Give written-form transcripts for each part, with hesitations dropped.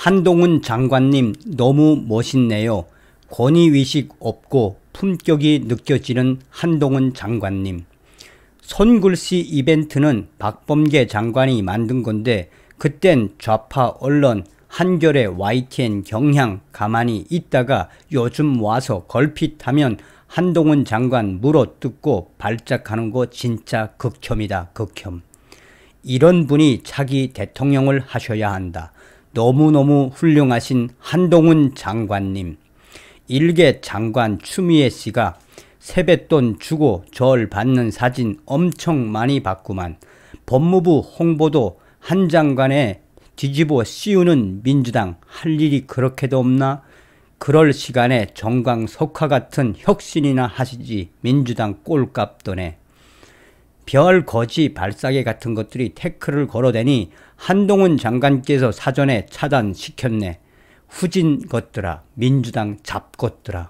한동훈 장관님 너무 멋있네요. 권위의식 없고 품격이 느껴지는 한동훈 장관님. 손글씨 이벤트는 박범계 장관이 만든 건데 그땐 좌파 언론 한겨레, YTN, 경향 가만히 있다가 요즘 와서 걸핏하면 한동훈 장관 물어뜯고 발작하는 거 진짜 극혐이다, 극혐. 이런 분이 차기 대통령을 하셔야 한다. 너무너무 훌륭하신 한동훈 장관님. 일개 장관 추미애 씨가 세뱃돈 주고 절 받는 사진 엄청 많이 봤구만. 법무부 홍보도 한 장관에 뒤집어 씌우는 민주당 할 일이 그렇게도 없나? 그럴 시간에 정광석화 같은 혁신이나 하시지 민주당 꼴값 도네. 별 거지 발사계 같은 것들이 태클을 걸어대니 한동훈 장관께서 사전에 차단시켰네. 후진 것들아, 민주당 잡것들아.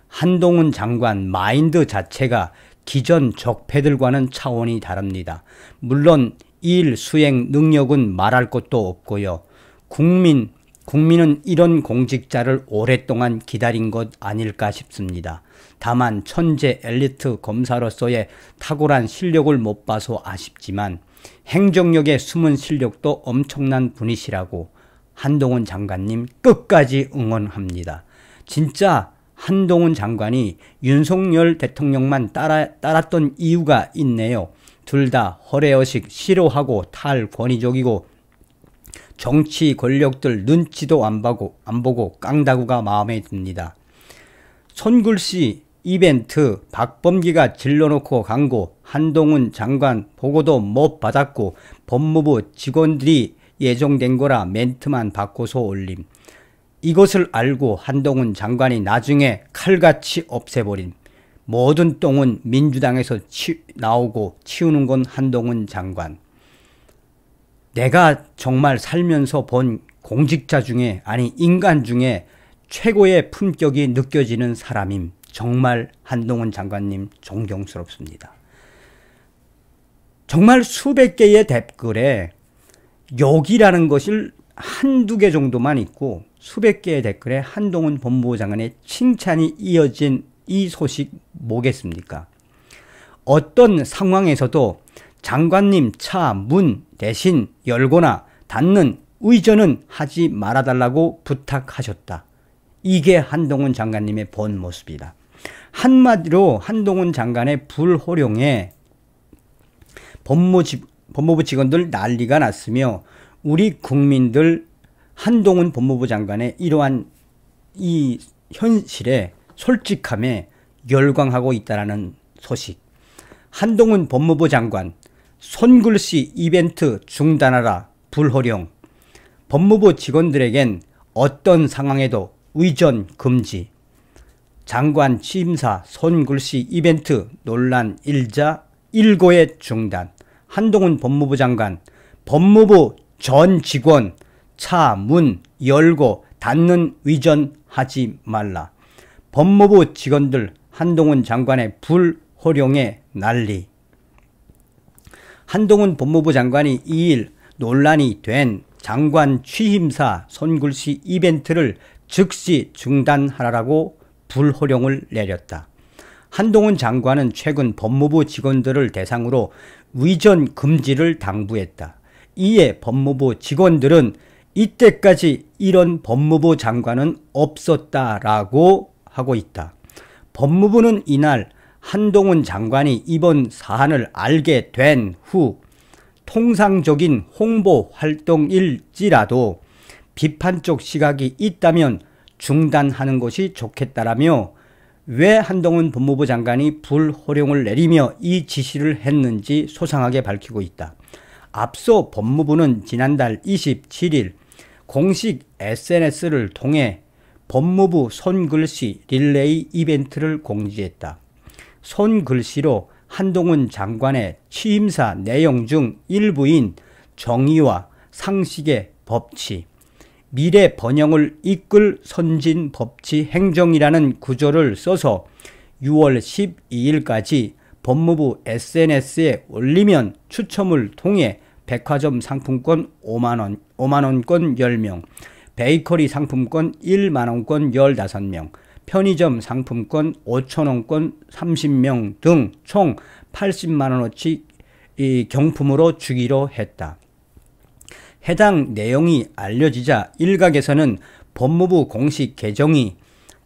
한동훈 장관 마인드 자체가 기존 적폐들과는 차원이 다릅니다. 물론 일 수행 능력은 말할 것도 없고요. 국민은 이런 공직자를 오랫동안 기다린 것 아닐까 싶습니다. 다만 천재 엘리트 검사로서의 탁월한 실력을 못 봐서 아쉽지만 행정력의 숨은 실력도 엄청난 분이시라고 한동훈 장관님 끝까지 응원합니다. 진짜 한동훈 장관이 윤석열 대통령만 따랐던 이유가 있네요. 둘 다 허례허식 싫어하고 탈권위적이고 정치 권력들 눈치도 안 보고 깡다구가 마음에 듭니다. 손글씨 이벤트 박범계가 질러놓고 간 거 한동훈 장관 보고도 못 받았고 법무부 직원들이 예정된 거라 멘트만 바꿔서 올림. 이것을 알고 한동훈 장관이 나중에 칼같이 없애버린. 모든 똥은 민주당에서 나오고 치우는 건 한동훈 장관. 내가 정말 살면서 본 공직자 중에, 아니 인간 중에 최고의 품격이 느껴지는 사람임. 정말 한동훈 장관님 존경스럽습니다. 정말 수백 개의 댓글에 욕이라는 것을 한두 개 정도만 있고 수백 개의 댓글에 한동훈 법무부 장관의 칭찬이 이어진 이 소식 뭐겠습니까? 어떤 상황에서도 장관님 차 문 대신 열거나 닫는 의전은 하지 말아달라고 부탁하셨다. 이게 한동훈 장관님의 본 모습이다. 한마디로 한동훈 장관의 불호령에 법무부 직원들 난리가 났으며 우리 국민들 한동훈 법무부 장관의 이러한 이 현실에 솔직함에 열광하고 있다는 소식. 한동훈 법무부 장관 손글씨 이벤트 중단하라 불호령. 법무부 직원들에겐 어떤 상황에도 의전 금지. 장관 취임사 손글씨 이벤트 논란 일자 일고의 중단. 한동훈 법무부 장관 법무부 전 직원 차 문 열고 닫는 의전하지 말라. 법무부 직원들 한동훈 장관의 불호령에 난리. 한동훈 법무부 장관이 2일 논란이 된 장관 취임사 손글씨 이벤트를 즉시 중단하라고 불호령을 내렸다. 한동훈 장관은 최근 법무부 직원들을 대상으로 의전 금지를 당부했다. 이에 법무부 직원들은 이때까지 이런 법무부 장관은 없었다라고 하고 있다. 법무부는 이날 한동훈 장관이 이번 사안을 알게 된 후 통상적인 홍보 활동일지라도 비판적 시각이 있다면 중단하는 것이 좋겠다라며 왜 한동훈 법무부 장관이 불호령을 내리며 이 지시를 했는지 소상하게 밝히고 있다. 앞서 법무부는 지난달 27일 공식 SNS를 통해 법무부 손글씨 릴레이 이벤트를 공지했다. 손글씨로 한동훈 장관의 취임사 내용 중 일부인 정의와 상식의 법치, 미래 번영을 이끌 선진 법치 행정이라는 구조를 써서 6월 12일까지 법무부 SNS에 올리면 추첨을 통해 백화점 상품권 5만원권 10명, 베이커리 상품권 1만원권 15명, 편의점 상품권 5천원권 30명 등 총 80만원어치 경품으로 주기로 했다. 해당 내용이 알려지자 일각에서는 법무부 공식 계정이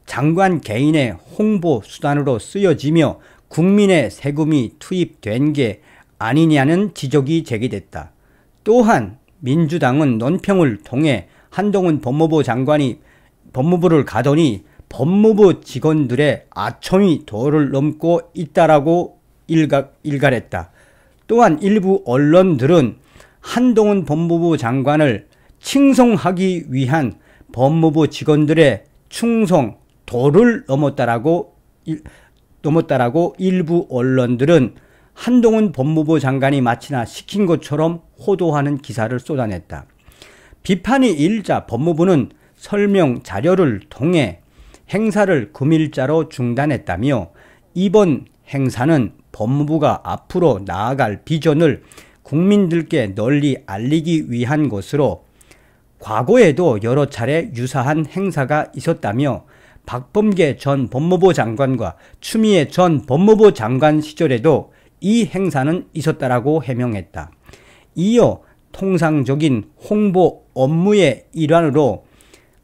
장관 개인의 홍보 수단으로 쓰여지며 국민의 세금이 투입된 게 아니냐는 지적이 제기됐다. 또한 민주당은 논평을 통해 한동훈 법무부 장관이 법무부를 가더니 법무부 직원들의 아첨이 도를 넘고 있다라고 일갈했다. 또한 일부 언론들은 한동훈 법무부 장관을 칭송하기 위한 법무부 직원들의 충성 도를 넘었다라고 일부 언론들은 한동훈 법무부 장관이 마치나 시킨 것처럼 호도하는 기사를 쏟아냈다. 비판이 일자 법무부는 설명 자료를 통해 행사를 금일자로 중단했다며 이번 행사는 법무부가 앞으로 나아갈 비전을 국민들께 널리 알리기 위한 것으로 과거에도 여러 차례 유사한 행사가 있었다며 박범계 전 법무부 장관과 추미애 전 법무부 장관 시절에도 이 행사는 있었다라고 해명했다. 이어 통상적인 홍보 업무의 일환으로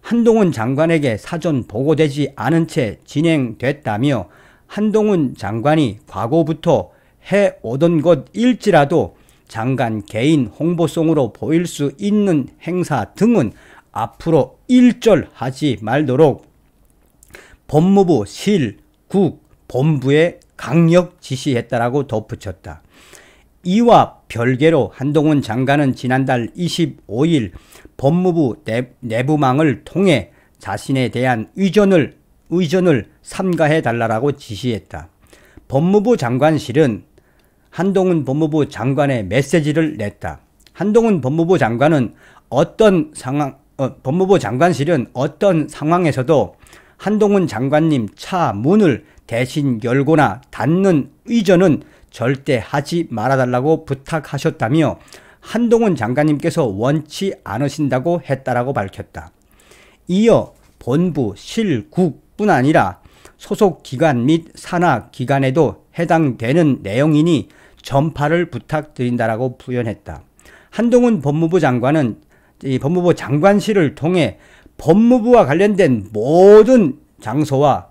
한동훈 장관에게 사전 보고되지 않은 채 진행됐다며 한동훈 장관이 과거부터 해오던 것일지라도 장관 개인 홍보성으로 보일 수 있는 행사 등은 앞으로 일절하지 말도록 법무부 실, 국, 본부에 강력 지시했다라고 덧붙였다. 이와 별개로 한동훈 장관은 지난달 25일 법무부 내부망을 통해 자신에 대한 의전을 삼가해달라고 지시했다. 법무부 장관실은 한동훈 법무부 장관의 메시지를 냈다. 한동훈 법무부 장관은 법무부 장관실은 어떤 상황에서도 한동훈 장관님 차 문을 대신 열거나 닫는 의전은 절대 하지 말아달라고 부탁하셨다며 한동훈 장관님께서 원치 않으신다고 했다라고 밝혔다. 이어 본부, 실, 국뿐 아니라 소속 기관 및 산하 기관에도 해당되는 내용이니 전파를 부탁드린다라고 부연했다. 한동훈 법무부 장관은 이 법무부 장관실을 통해 법무부와 관련된 모든 장소와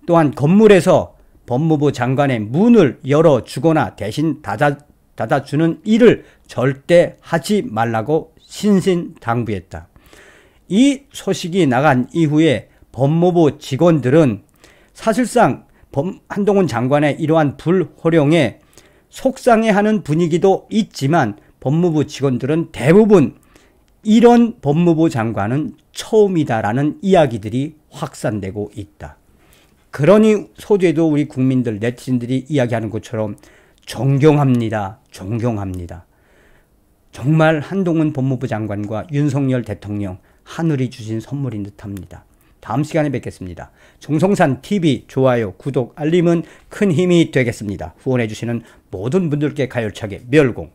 또한 건물에서 법무부 장관의 문을 열어주거나 대신 닫아주는 일을 절대 하지 말라고 신신당부했다. 이 소식이 나간 이후에 법무부 직원들은 사실상 한동훈 장관의 이러한 불호령에 속상해하는 분위기도 있지만 법무부 직원들은 대부분 이런 법무부 장관은 처음이다라는 이야기들이 확산되고 있다. 그러니 소재도 우리 국민들, 네티즌들이 이야기하는 것처럼 존경합니다. 존경합니다. 정말 한동훈 법무부 장관과 윤석열 대통령 하늘이 주신 선물인 듯합니다. 다음 시간에 뵙겠습니다. 정성산TV 좋아요, 구독, 알림은 큰 힘이 되겠습니다. 후원해 주시는 모든 분들께 가열차게 멸공